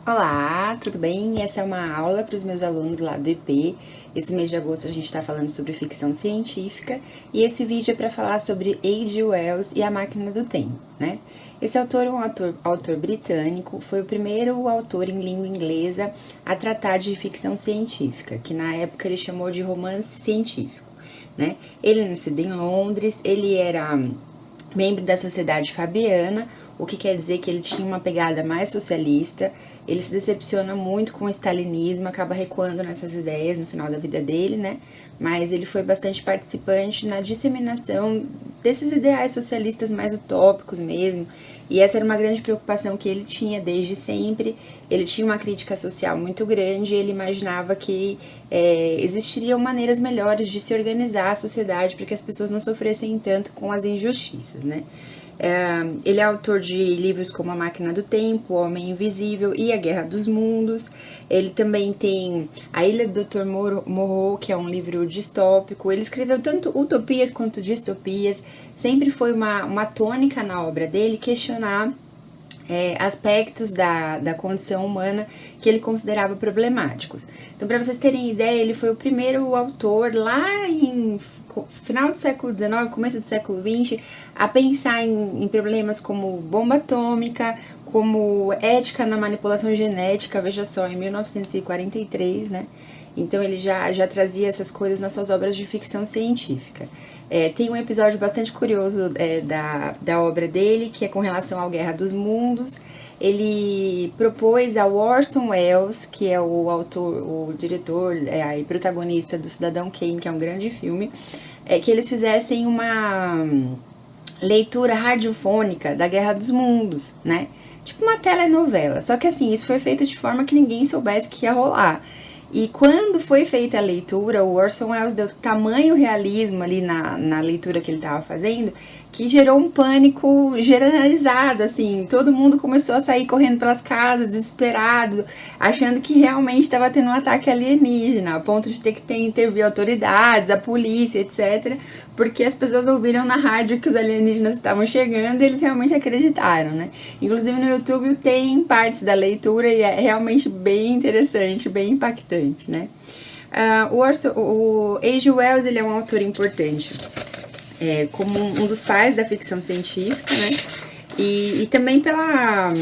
Olá, tudo bem? Essa é uma aula para os meus alunos lá do IP. Esse mês de agosto a gente está falando sobre ficção científica e esse vídeo é para falar sobre H.G. Wells e a Máquina do Tempo, né? Esse autor é um autor britânico, foi o primeiro autor em língua inglesa a tratar de ficção científica, que na época ele chamou de romance científico, né? Ele nasceu em Londres, ele era membro da Sociedade Fabiana, o que quer dizer que ele tinha uma pegada mais socialista. Ele se decepciona muito com o stalinismo, acaba recuando nessas ideias no final da vida dele, né? Mas ele foi bastante participante na disseminação desses ideais socialistas mais utópicos mesmo. E essa era uma grande preocupação que ele tinha desde sempre. Ele tinha uma crítica social muito grande e ele imaginava que existiriam maneiras melhores de se organizar a sociedade para que as pessoas não sofressem tanto com as injustiças, né? Ele é autor de livros como A Máquina do Tempo, O Homem Invisível e A Guerra dos Mundos. Ele também tem A Ilha do Dr. Moreau, que é um livro distópico. Ele escreveu tanto utopias quanto distopias. Sempre foi uma tônica na obra dele questionar aspectos da condição humana que ele considerava problemáticos. Então, para vocês terem ideia, ele foi o primeiro autor lá em final do século XIX, começo do século XX, a pensar em problemas como bomba atômica, como ética na manipulação genética, veja só, em 1943, né? Então ele já trazia essas coisas nas suas obras de ficção científica. Tem um episódio bastante curioso da obra dele, que é com relação à Guerra dos Mundos. Ele propôs ao Orson Welles, que é o autor, o diretor e protagonista do Cidadão Kane, que é um grande filme, que eles fizessem uma leitura radiofônica da Guerra dos Mundos, né? Tipo uma telenovela. Só que assim, isso foi feito de forma que ninguém soubesse que ia rolar. E quando foi feita a leitura, o Orson Welles deu tamanho realismo ali na leitura que ele estava fazendo, que gerou um pânico generalizado, assim, todo mundo começou a sair correndo pelas casas, desesperado, achando que realmente estava tendo um ataque alienígena, a ponto de ter que intervir autoridades, a polícia, etc., porque as pessoas ouviram na rádio que os alienígenas estavam chegando e eles realmente acreditaram, né? Inclusive no YouTube tem partes da leitura e é realmente bem interessante, bem impactante, né? O H.G. Wells, ele é um autor importante, como um dos pais da ficção científica, né? E também pela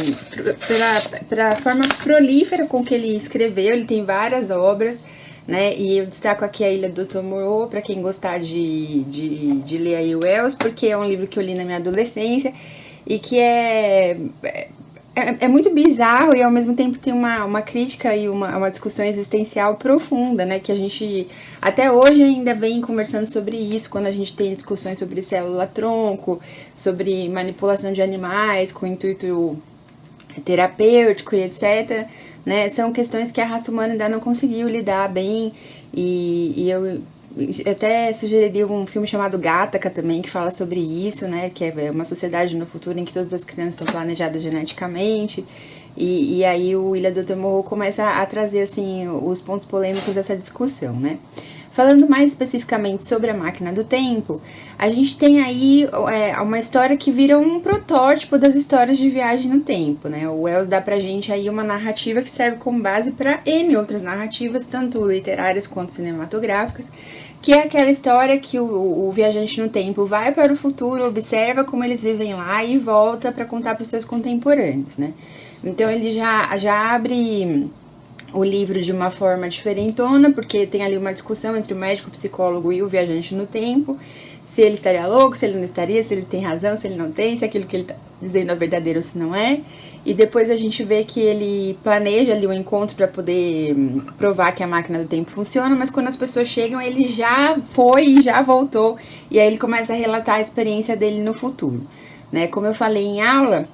forma prolífera com que ele escreveu. Ele tem várias obras, né? E eu destaco aqui A Ilha do Dr. Moreau, para quem gostar de ler aí o Wells, porque é um livro que eu li na minha adolescência e que é muito bizarro e ao mesmo tempo tem uma crítica e uma discussão existencial profunda, né? Que a gente até hoje ainda vem conversando sobre isso, quando a gente tem discussões sobre célula-tronco, sobre manipulação de animais com intuito terapêutico e etc., né? São questões que a raça humana ainda não conseguiu lidar bem e eu até sugeriria um filme chamado Gattaca também, que fala sobre isso, né, que é uma sociedade no futuro em que todas as crianças são planejadas geneticamente, e aí o Ilha do Dr. Moreau começa a trazer, assim, os pontos polêmicos dessa discussão, né. Falando mais especificamente sobre a Máquina do Tempo, a gente tem aí uma história que vira um protótipo das histórias de viagem no tempo, né? O Wells dá pra gente aí uma narrativa que serve como base para N outras narrativas, tanto literárias quanto cinematográficas, que é aquela história que o viajante no tempo vai para o futuro, observa como eles vivem lá e volta para contar para os seus contemporâneos, né? Então ele já abre o livro de uma forma diferentona, porque tem ali uma discussão entre o médico, o psicólogo e o viajante no tempo, se ele estaria louco, se ele não estaria, se ele tem razão, se ele não tem, se aquilo que ele está dizendo é verdadeiro ou se não é. E depois a gente vê que ele planeja ali um encontro para poder provar que a máquina do tempo funciona, mas quando as pessoas chegam, ele já foi e já voltou, e aí ele começa a relatar a experiência dele no futuro, né? Como eu falei em aula,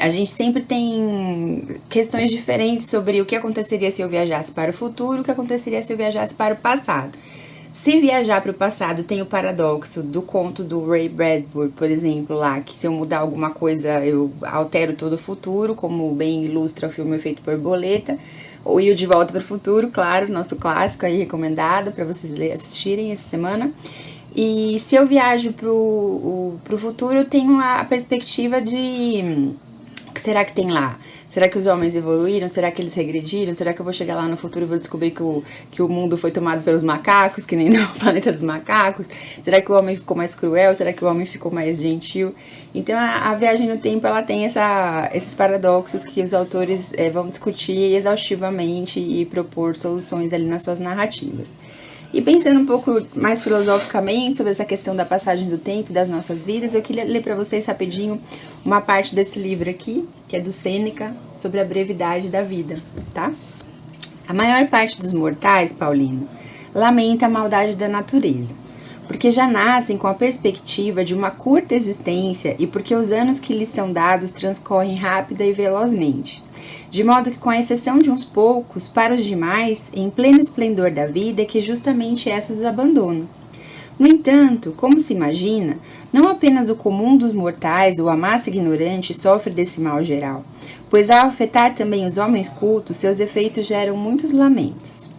a gente sempre tem questões diferentes sobre o que aconteceria se eu viajasse para o futuro, o que aconteceria se eu viajasse para o passado. Se viajar para o passado, tem o paradoxo do conto do Ray Bradbury, por exemplo, lá, que se eu mudar alguma coisa, eu altero todo o futuro, como bem ilustra o filme Efeito Borboleta, ou o De Volta para o Futuro, claro, nosso clássico aí recomendado para vocês assistirem essa semana. E se eu viajo pro futuro, eu tenho a perspectiva de O que será que tem lá? Será que os homens evoluíram? Será que eles regrediram? Será que eu vou chegar lá no futuro e vou descobrir que o mundo foi tomado pelos macacos, que nem no planeta dos macacos? Será que o homem ficou mais cruel? Será que o homem ficou mais gentil? Então a viagem no tempo, ela tem esses paradoxos que os autores vão discutir exaustivamente e propor soluções ali nas suas narrativas. E pensando um pouco mais filosoficamente sobre essa questão da passagem do tempo e das nossas vidas, eu queria ler para vocês rapidinho uma parte desse livro aqui, que é do Sêneca, sobre a brevidade da vida, tá? A maior parte dos mortais, Paulino, lamenta a maldade da natureza, porque já nascem com a perspectiva de uma curta existência e porque os anos que lhes são dados transcorrem rápida e velozmente. De modo que, com a exceção de uns poucos, para os demais, em pleno esplendor da vida, é que justamente esses os abandonam. No entanto, como se imagina, não apenas o comum dos mortais ou a massa ignorante sofre desse mal geral, pois ao afetar também os homens cultos, seus efeitos geram muitos lamentos.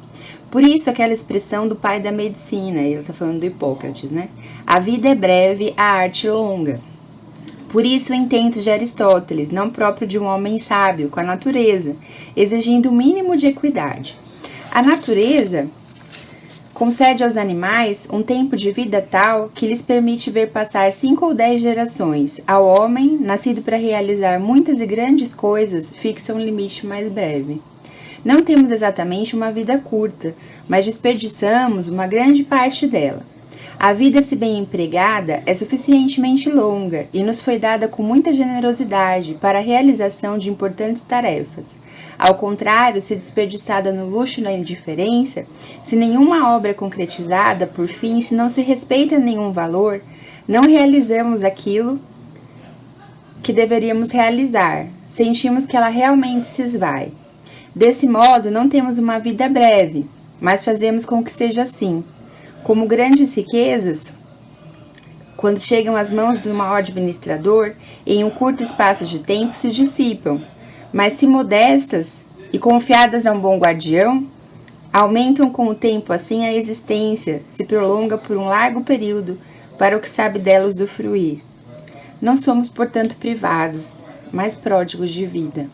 Por isso, aquela expressão do pai da medicina, ele está falando do Hipócrates, né? A vida é breve, a arte longa. Por isso o intento de Aristóteles, não próprio de um homem sábio, com a natureza, exigindo o mínimo de equidade. A natureza concede aos animais um tempo de vida tal que lhes permite ver passar 5 ou 10 gerações. Ao homem, nascido para realizar muitas e grandes coisas, fixa um limite mais breve. Não temos exatamente uma vida curta, mas desperdiçamos uma grande parte dela. A vida, se bem empregada, é suficientemente longa e nos foi dada com muita generosidade para a realização de importantes tarefas. Ao contrário, se desperdiçada no luxo e na indiferença, se nenhuma obra é concretizada, por fim, se não se respeita nenhum valor, não realizamos aquilo que deveríamos realizar, sentimos que ela realmente se esvai. Desse modo, não temos uma vida breve, mas fazemos com que seja assim. Como grandes riquezas, quando chegam às mãos de um mau administrador, em um curto espaço de tempo se dissipam, mas se modestas e confiadas a um bom guardião, aumentam com o tempo, assim a existência se prolonga por um largo período para o que sabe dela usufruir. Não somos, portanto, privados, mas pródigos de vida.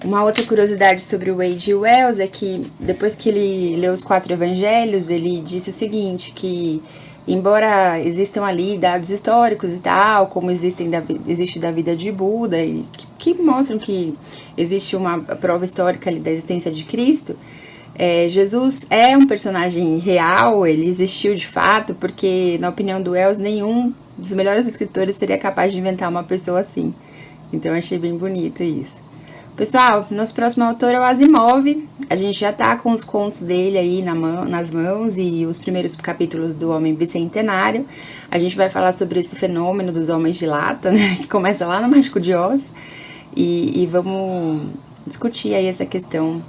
Uma outra curiosidade sobre o H.G. Wells é que, depois que ele leu os 4 evangelhos, ele disse o seguinte, que embora existam ali dados históricos e tal, como existe da vida de Buda, e que mostram que existe uma prova histórica ali da existência de Cristo, Jesus é um personagem real, ele existiu de fato, porque, na opinião do Wells, nenhum dos melhores escritores seria capaz de inventar uma pessoa assim. Então, eu achei bem bonito isso. Pessoal, nosso próximo autor é o Asimov. A gente já tá com os contos dele aí nas mãos e os primeiros capítulos do Homem Bicentenário. A gente vai falar sobre esse fenômeno dos homens de lata, né? Que começa lá no Mágico de Oz. E vamos discutir aí essa questão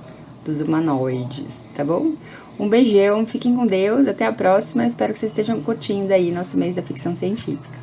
dos humanoides, tá bom? Um beijão, fiquem com Deus, até a próxima. Espero que vocês estejam curtindo aí nosso mês da ficção científica.